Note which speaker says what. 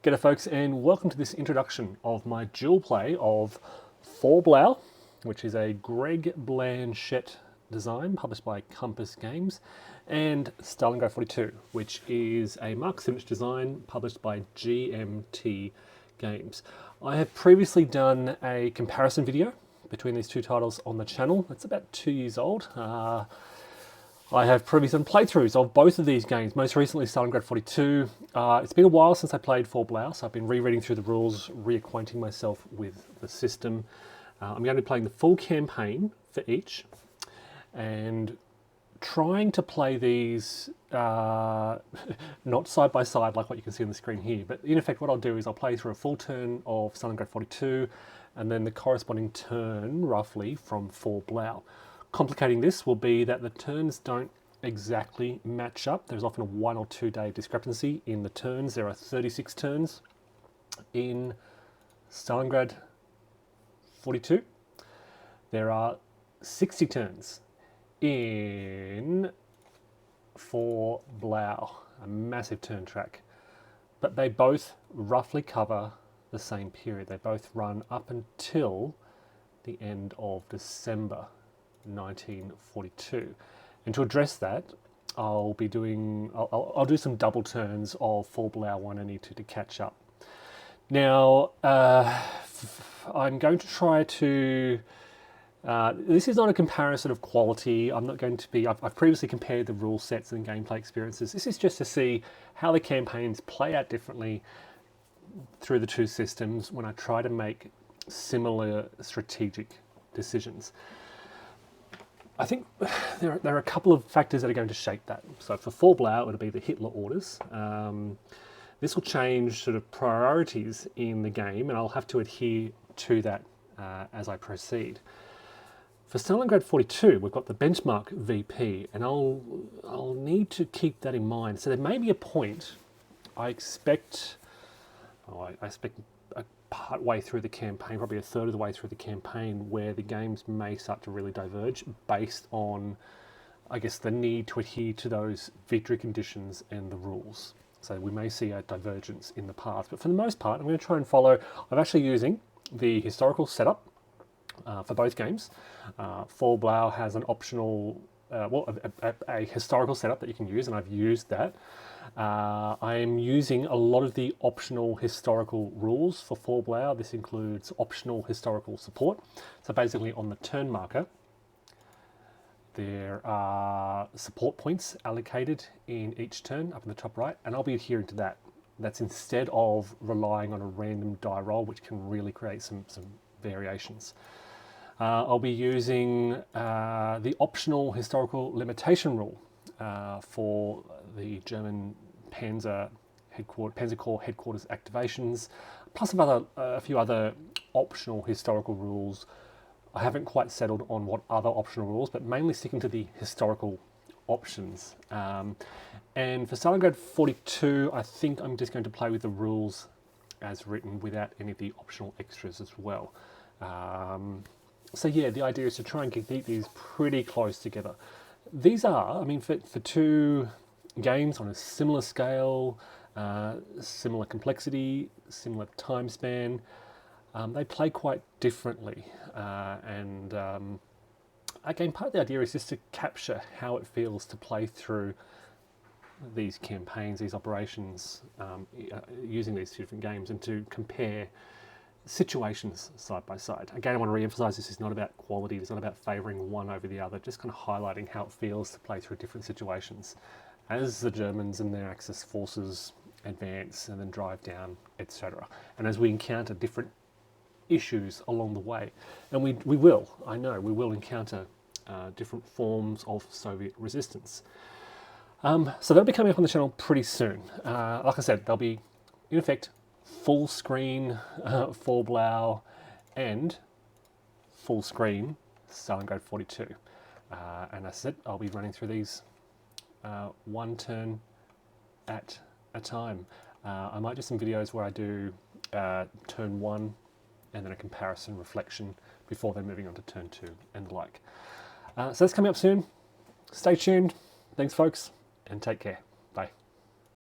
Speaker 1: G'day folks, and welcome to this introduction of my dual play of Fall Blau, which is a Greg Blanchett design published by Compass Games, and Stalingrad 42, which is a Mark Simonitch design published by GMT Games. I have previously done a comparison video between these two titles on the channel. It's about 2 years old. I have previously done playthroughs of both of these games, most recently Stalingrad 42. It's been a while since I played Fall Blau, so I've been rereading through the rules, reacquainting myself with the system. I'm going to be playing the full campaign for each, and trying to play these not side by side like what you can see on the screen here, but in effect what I'll do is I'll play through a full turn of Stalingrad 42, and then the corresponding turn, roughly, from Fall Blau. Complicating this will be that the turns don't exactly match up. There's often a 1 or 2 day discrepancy in the turns. There are 36 turns in Stalingrad 42. There are 60 turns in Fall Blau, a massive turn track. But they both roughly cover the same period. They both run up until the end of December 1942. And to address that, I'll do some double turns of Fall Blau 1 and E2 to catch up. Now, I'm going to try to... this is not a comparison of quality. I'm not going to be... I've previously compared the rule sets and gameplay experiences. This is just to see how the campaigns play out differently through the two systems when I try to make similar strategic decisions. I think there are a couple of factors that are going to shape that. So for Fall Blau, it'll be the Hitler orders. This will change sort of priorities in the game, and I'll have to adhere to that as I proceed. For Stalingrad 42, we've got the benchmark VP, and I'll need to keep that in mind. So there may be a point, I expect part way through the campaign, probably a third of the way through the campaign, where the games may start to really diverge based on, I guess, the need to adhere to those victory conditions and the rules. So we may see a divergence in the path, but for the most part, I'm going to try and follow. I'm actually using the historical setup for both games. Fall Blau has an optional, a historical setup that you can use, and I've used that. I am using a lot of the optional historical rules for Fall Blau. This includes optional historical support. So basically on the turn marker, there are support points allocated in each turn up in the top right, and I'll be adhering to that. That's instead of relying on a random die roll, which can really create some variations. I'll be using the optional historical limitation rule for the German Panzer Corps headquarters activations, plus a few other optional historical rules. I haven't quite settled on what other optional rules, but mainly sticking to the historical options. And for Stalingrad 42, I think I'm just going to play with the rules as written without any of the optional extras as well. So yeah, the idea is to try and keep these pretty close together. These are, I mean, for two games on a similar scale, similar complexity, similar time span, they play quite differently. Again, part of the idea is just to capture how it feels to play through these campaigns, these operations, using these two different games, and to compare situations side by side. Again, I want to re-emphasize this is not about quality, it's not about favouring one over the other, just kind of highlighting how it feels to play through different situations as the Germans and their Axis forces advance and then drive down, etc. And as we encounter different issues along the way, and we will, I know, we will encounter different forms of Soviet resistance. So they'll be coming up on the channel pretty soon. Like I said, they'll be, in effect, full screen Fall Blau and full screen Stalingrad 42. And as I said, I'll be running through these one turn at a time. I might do some videos where I do turn 1 and then a comparison reflection before then moving on to turn 2 and the like. So that's coming up soon. Stay tuned. Thanks folks, and take care.